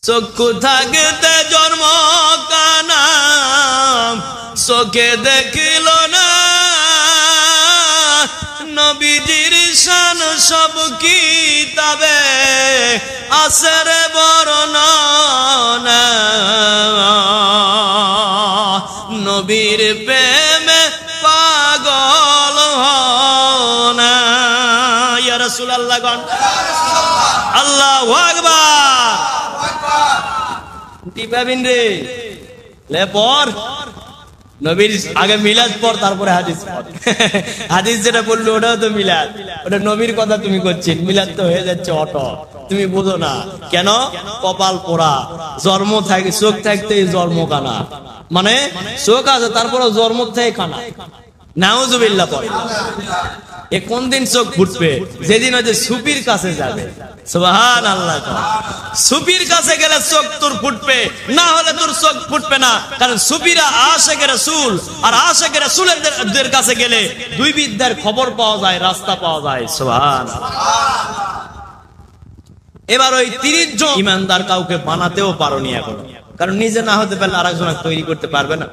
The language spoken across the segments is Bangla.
চক্ষু থাকতে জন্ম কানা চোখে দেখিল না নবীজির শান সব কিতাবে আছে রে বর্ণনা নবীর প্রেমে পাগল হনা ইয়া রাসূলুল্লাহ গণ আল্লাহু আকবার টিপাবিন রে লে পর নবীর আগে মিলাদ পর তারপরে হাদিস পর হাদিস যেটা বললো ওটাও তো মিলাদ ওটা নবীর কথা তুমি করছিস মিলাদ তো হয়ে যাচ্ছে অটো তুমি বুঝো না কেন কপাল পোড়া জন্ম থাকে চোখ থাকতেই জন্ম কানা মানে চোখ আছে তারপরে জন্ম থেকে কানা নাউজুবিল্লাহ পড়ে এ কোন দিন চোখ ফুটবে যেদিন ওই যে সুফির কাছে যাবে সুবহানাল্লাহ সুফির কাছে গেলে চোখ তোর ফুটবে না হলে তোর চোখ ফুটবে না কারণ সুফিরা আশিকে রাসূল আর আশিকে রাসূলের কাছে গেলে দুই বিদ্যার খবর পাওয়া যায় রাস্তা পাওয়া যায় সুবহানাল্লাহ এবার ওই 30 জন ঈমানদার কাউকে বানাতেও পারোনি এখন কারণ নিজে না হতে পারলে আরেকজনকে তৈরি করতে পারবে না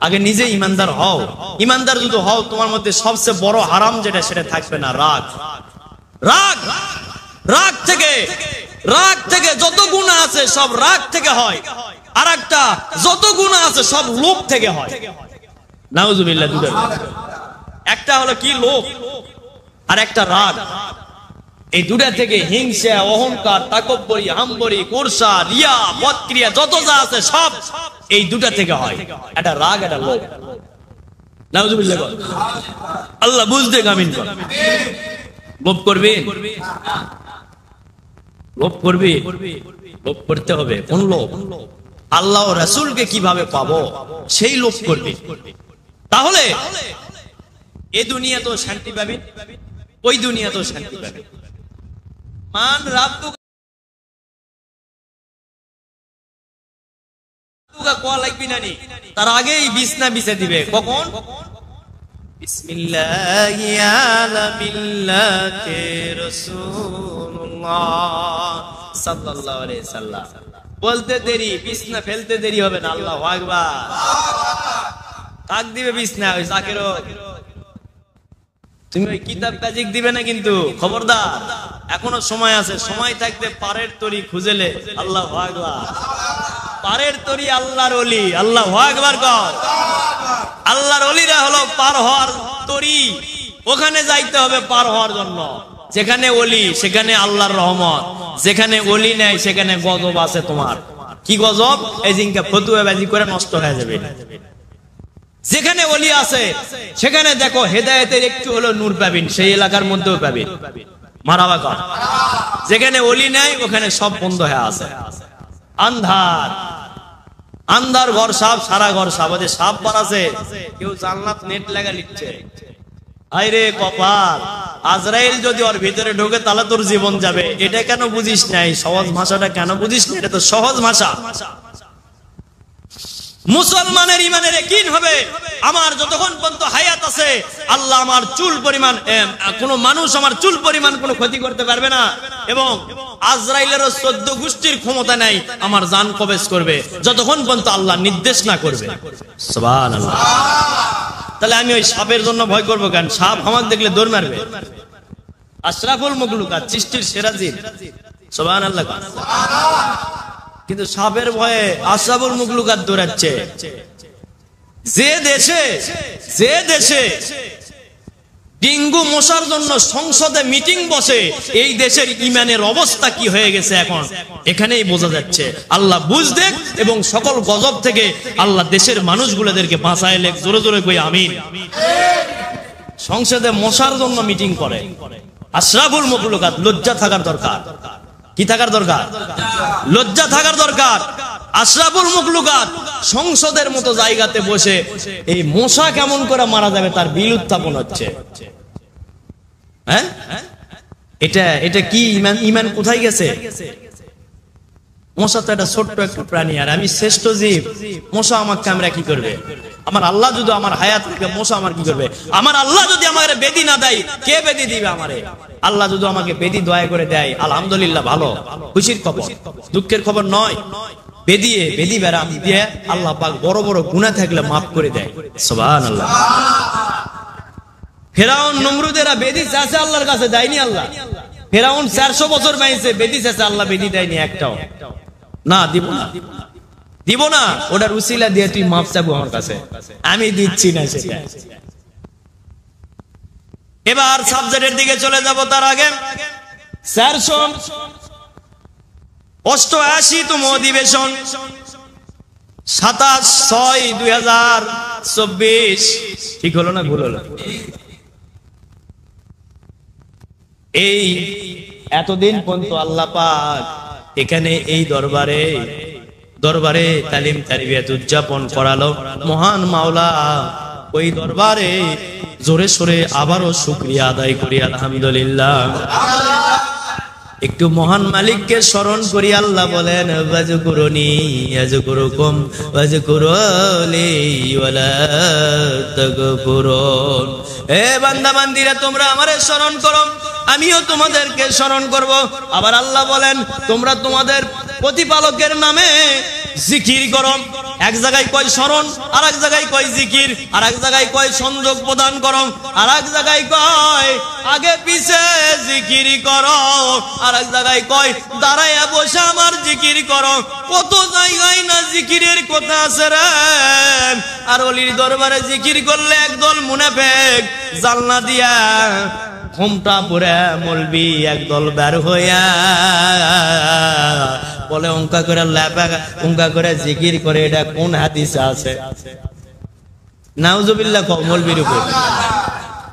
আগে নিজে ঈমানদার হও ঈমানদার যদি হও তোমার মধ্যে সবচেয়ে বড় হারাম যেটা সেটা থাকবে না রাগ রাগ রাগ থেকে যত গুনাহ আছে সব রাগ থেকে হয় আরেকটা যত গুনাহ আছে সব লোভ থেকে হয় নাউজুবিল্লাহ একটা হলো কি লোভ আর একটা রাগ এই দুটা থেকে হিংসা অহংকার তাকব্বরি হামবরি কুরসা রিয়া বদক্রিয়া যত যা আছে সব এই দুটা থেকে হয় এটা রাগ এটা লোভ নাউজুবিল্লাহ আল্লাহ বুঝতে আমিন কর লোভ করবে লোভ করবে লোভ করতে হবে কোন লোভ আল্লাহ ও রাসূলকে কিভাবে পাবো সেই লোভ করবে তাহলে এই দুনিয়া তো শান্তি পাবে ওই দুনিয়া তো শান্তি পাবে মান রাব্বুকা কোয়া লাগবি না নি তার আগেই বিছনা বিছে দিবে কখন বিসমিল্লাহি আলা মিল্লাতি রাসূলুল্লাহ সাল্লাল্লাহু আলাইহি সাল্লাম বলতে দেরি বিছনা ফেলতে দেরি হবে না আল্লাহু আকবার কাক দিবে বিছনা ওই জাকেরও তুমি ওই কিতাব কাজিক দিবে না কিন্তু খবরদার এখনো সময় আছে সময় থাকতে পারের তরি খুঁজেলে আল্লাহু আকবার পারের তরি আল্লাহর ওলি আল্লাহু আকবার কর আল্লাহর ওলিরা হলো পার হওয়ার তরি ওখানে যাইতে হবে পার হওয়ার জন্য যেখানে ওলি সেখানে আল্লাহর রহমত যেখানে ওলি নাই সেখানে গজব আছে তোমার কি গজব এই জিনকা ফতুয়াবাজি করে নষ্ট হয়ে যাবে যেখানে ওলি আছে সেখানে দেখো হেদায়েতের একটু হলো নূর পাবেন সেই এলাকার মধ্যেও পাবেন মারহাবা কর যেখানে ওলি নাই ওখানে সব বন্ধ হয়ে আছে আন্ধার আন্ধার ঘর সাপ সারা ঘর সাপ ওদের সাপ বার আছে কেউ জান্নাত নেট লাগা লিখছে আইরে কপাল আজরাইল যদি ওর ভিতরে ঢোকে তাহলে তোর জীবন যাবে এটা কেন বুঝিস নাই সহজ ভাষাটা কেন বুঝিস না এটা তো সহজ ভাষা মুসলমানের ঈমানের ইয়াকিন হবে আমার যতক্ষণ পর্যন্ত হায়াত আছে আল্লাহ আমার চুল পরিমাণ কোন মানুষ আমার চুল পরিমাণ কোনো ক্ষতি করতে পারবে না এবং আজরাইলেরও 14 গোষ্ঠীর ক্ষমতা নাই আমার জান কবজ করবে যতক্ষণ পর্যন্ত আল্লাহ নির্দেশ না করবে সুবহানাল্লাহ তাহলে আমি ওই সাপের জন্য ভয় করব কেন সাপ আমাকে দেখলে দৌড় মারবে আশরাফুল মাখলুকাত সৃষ্টির সেরা জিন সুবহানাল্লাহ কিন্তু সাপের ভয়ে আশরাফুল মাখলুকাত দৌড়াচ্ছে যে দেশে ডেঙ্গু মশার জন্য সংসদে মিটিং বসে এই দেশের ঈমানের অবস্থা কি হয়ে গেছে এখন এখানেই বোঝা যাচ্ছে আল্লাহ বুঝ দেখ এবং সকল গজব থেকে আল্লাহ দেশের মানুষগুলোদেরকে বাঁচায় লেখ জোরে জোরে কই আমিন সংসদে মশার জন্য মিটিং করে আশরাফুল মাখলুকাত লজ্জা থাকার দরকার কি থাকার দরকার লজ্জা থাকার দরকার আশরাফুল মাখলুকাত সংসদের মতো জায়গাতে বসে এই মশা কেমন করে মারা যাবে তার বিল উত্থাপন হচ্ছে হ্যাঁ এটা কি ঈমান কোথায় গেছে মশা তো একটা ছোট্ট একটা প্রাণী আর আমি শ্রেষ্ঠ জীব মশা আমাকে কামড়া কি করবে আমার আল্লাহ যদি আমার হায়াত রেখে মশা আমার কি করবে? আমার আল্লাহ যদি আমাকে বেদি না দেয়, কে বেদি দিবে আমারে? আল্লাহ যদি আমাকে বেদি দয়া করে দেয়, আলহামদুলিল্লাহ, ভালো, খুশির খবর, দুঃখের খবর নয়। বেদি বেরাম দিয়ে আল্লাহ পাক বড় বড় গুনাহ থাকলে মাফ করে দেয়। সুবহানাল্লাহ। ফেরাউন নমরুদেরা বেদি চাইছে, আল্লাহর কাছে দেয়নি আল্লাহ। ফেরাউন 400 বছর বাইছে, বেদি চাইছে, আল্লাহ বেদি দেয়নি একটাও। না, দিব না, ওটার উসিলা দিয়ে তুই মাফ চাবো আমার কাছে, আমি দিচ্ছি না সেটা। এবার সাবজেক্টের দিকে চলে যাব। তার আগে 488তম অধিবেশন 27/6/2024, ঠিক হলো না ভুল হলো? এই এতদিন পর্যন্ত আল্লাহ পাক এখানে এই দরবারে তালিম তারবিয়াত উদযাপন করালো। মহান মাওলা ওই দরবারে জোরে সোরে আবারও শুকরিয়া আদায় করি, আলহামদুলিল্লাহ। একটু মহান মালিককে স্মরণ করি। আল্লাহ বলেন, ওয়াজকুরুনি আযকুরুকুম ওয়াজকুরুলি ওয়ালা তাগফুরুন। এ বান্দা বান্দিরা, তোমরা আমারে স্মরণ করো, আমিও তোমাদেরকে স্মরণ করব। আবার আল্লাহ বলেন, তোমরা তোমাদের প্রতিপালকের নামে জিকির করো। এক জায়গায় কয় স্মরণ, আর এক জায়গায় কয় জিকির, আর এক জায়গায় কয় সংযোগ প্রদান করো, আর এক জায়গায় কয় আগে পিছে জিকির করো, আর এক জায়গায় কয় দাঁড়াইয়া বসে আমার জিকির করো। কত জায়গায় না জিকিরের কথা আছে রে। আর ওলির দরবারে জিকির করলে একদল মুনাফিক জালনা দিয়া ঘোমটা পরে মলবি একদল বের হইয়া বলে অঙ্কা করে লেপা অঙ্কা করে জিকির করে। এটা কোন হাদিসে আছে? নাউজুবিল্লাহ। মলবির উপর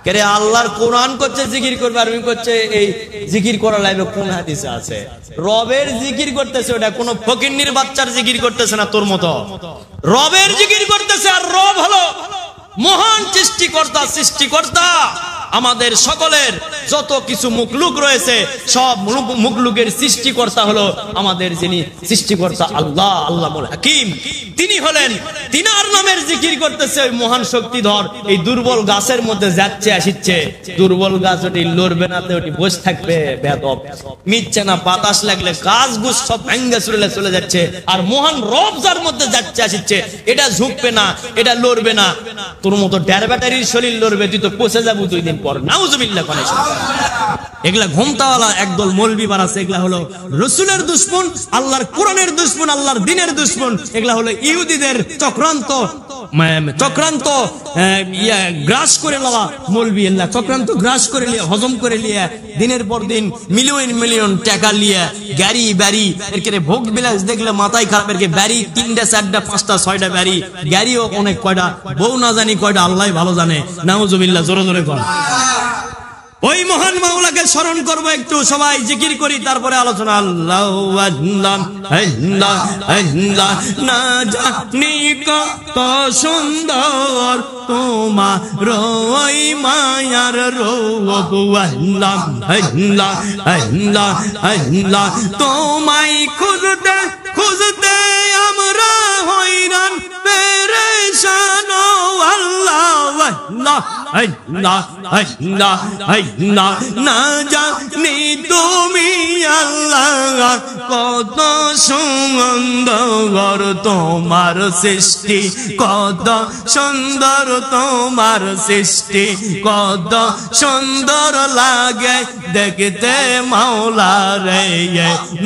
কেরে আল্লাহর কোরআন করছে জিকির করবে, আর উনি করছে এই জিকির করা লাগবে, কোন হাদিসে আছে? রবের জিকির করতেছে, ওটা কোন ফকিন্নির বাচ্চার জিকির করতেছে না তোর মতো। রবের জিকির করতেছে, আর রব হলো মহান সৃষ্টিকর্তা। আমাদের সকলের যত কিছু মুখলুক রয়েছে, সব মুখলুকের সৃষ্টিকর্তা হলো আমাদের যিনি সৃষ্টিকর্তা আল্লাহ, আল্লাহুল হাকিম। তিনি হলেন, তিনার নামের জিকির করতেছে ওই মহান শক্তিধর। এই দুর্বল গাছের মধ্যে যাচ্ছে আসিচ্ছে, দুর্বল গাছ ওটি লড়বে না, ওটি বসে থাকবে, বেদব মিটছে না, বাতাস লাগলে গাছ গুছ সব ভেঙ্গে চলে যাচ্ছে। আর মহান রব যার মধ্যে যাচ্ছে আসিচ্ছে, এটা ঝুঁকবে না, এটা লড়বে না। তোর মতো ডের ব্যাটারির শরীর লড়বে, তুই তো পচে যাবো 2 দিন পর। নাউজুবিল্লাহ। এগুলা ঘুমতাওয়ালা একদল মৌলবি বানাচ্ছে। এগুলা হলো রসুলের দুশমন, আল্লাহর কোরআনের দুশমন, আল্লাহর দিনের দুশমন। এগুলা হলো ইহুদিদের চক্রান্ত গ্রাস করে লওয়া মৌলবি। আল্লাহ চক্রান্ত গ্রাস করে লিয়া, হজম করে লিয়া, দিনের পর দিন মিলিয়ন টাকা লিয়া গাড়ি বাড়ি এর ভোগ বিলাস দেখলে মাথায় খারাপ। এর বাড়ি 3টা 4টা 5টা 6টা বাড়ি, গাড়িও অনেক কয়টা, বউ না জানি কয়টা, আল্লাহ ভালো জানে। নাউজুবিল্লাহ। জোরে জোরে কর। ওই মহান মাওলাকে স্মরণ করব, একটু সবাই জিকির করি, তারপরে আলোচনা। আল্লাহু আল্লাহ আল্লাহ আল্লাহ, না জানি কত সুন্দর তোমার ওই মায়ার রূপ। আল্লাহ আল্লাহ আল্লাহ আল্লাহ, তোমায় খুঁজতে খুঁজতে আমরা হয়রান পেরেশান। আল্লাহ আল্লাহ আল্লাহ আল্লাহ আল্লাহ, না জানি তুমি আল্লাহ কত সুন্দর তোমার সৃষ্টি, কত সুন্দর তোমার সৃষ্টি, কত সুন্দর লাগে দেখতে মাওলা রে।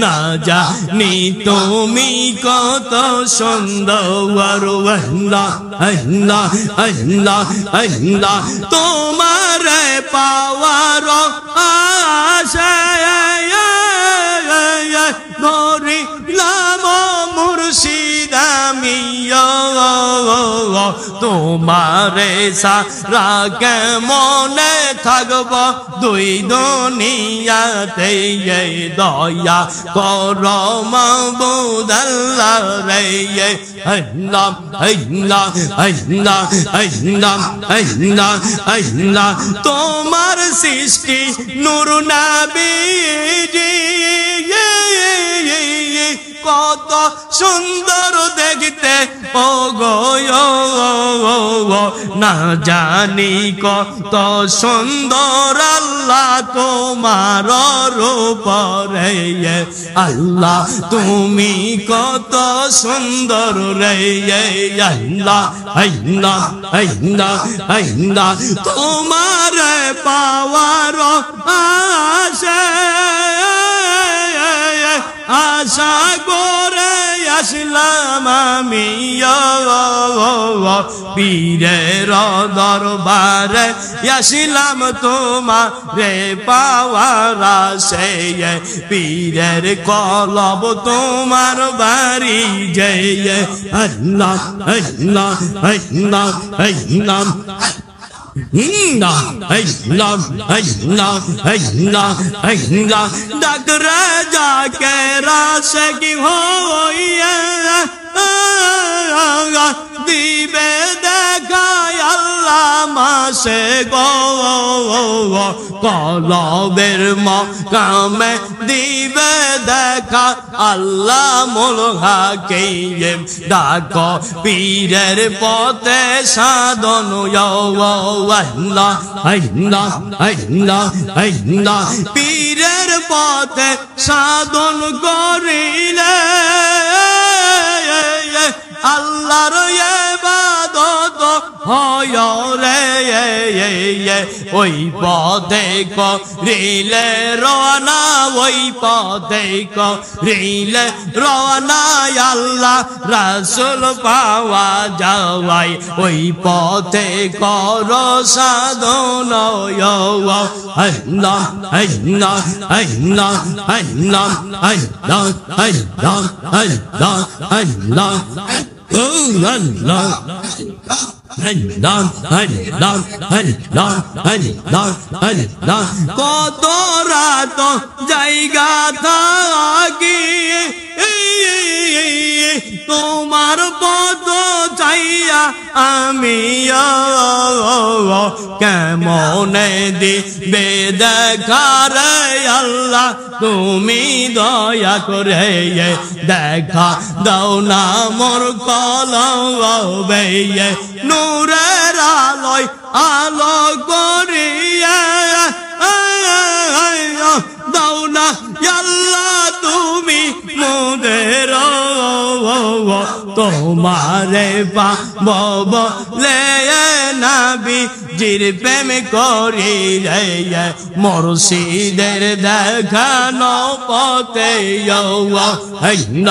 না জানি তুমি কত সুন্দর। আল্লাহ আল্লাহ আল্লাহ আল্লাহ, তোমার পাওয়ার আশায় ধরিলাম মুর্শিদ আমি। তোমারে সারা কেমনে থাকব 2 দুনিয়াতে, দয়া কর মাবুদ আল্লাহ রে। আল্লাহ আল্লাহ আল্লাহ আল্লাহ আল্লাহ আল্লাহ, তোমার সৃষ্টি নূর নবী কত সুন্দর দেখতে ও গো না জানি কত সুন্দর আল্লাহ তোমার রূপ রে আল্লাহ তুমি কত সুন্দর রে আল্লাহ আল্লাহ আল্লাহ আল্লাহ তোমার পাওয়ার আশা করে আসলাম আমি পীরের দরবারে আসলাম তোমারে পাওয়ার আশায় পীরের কলব তোমার বাড়ি যায় আল্লাহ আল্লাহ আল্লাহ আল্লাহ ডাক্তার যাকে রাশে কি হইয়া দিবে দেখায় আল্লাহ মাসে গো কলবের মকামে দিবে দেখা আল্লাহ মোলহাকে ডাকো পীরের পথে সাধন আল্লাহ আল্লাহ আল্লাহ আল্লাহ পীরের পথে সাধন করিলে আল্লাহর ইবাদত হয় রে ওই পথে করিলে রওনা ওই পথে করিলে রওনা আল্লাহ রাসূল পাওয়া যায় ওই পথে কর সাধন আল্লাহ আল্লাহ আল্লাহ আল্লাহ আল্লাহ আল্লাহ আল্লাহ আল্লাহ Allah কত রাত জায়গা থাকি তোমার পদ চাইয়া আমি কেমনে দিবে দেখা রে আল্লাহ তুমি দয়া করে দেখা দাও না মোর কলবে নূরের আলোয় আলো করিয়া দাও না আল্লাহ তুমি মোদের তোমারে পাব বলে নবী জির প্রেম করি রে মুর্শিদের দেখানো পথে hey,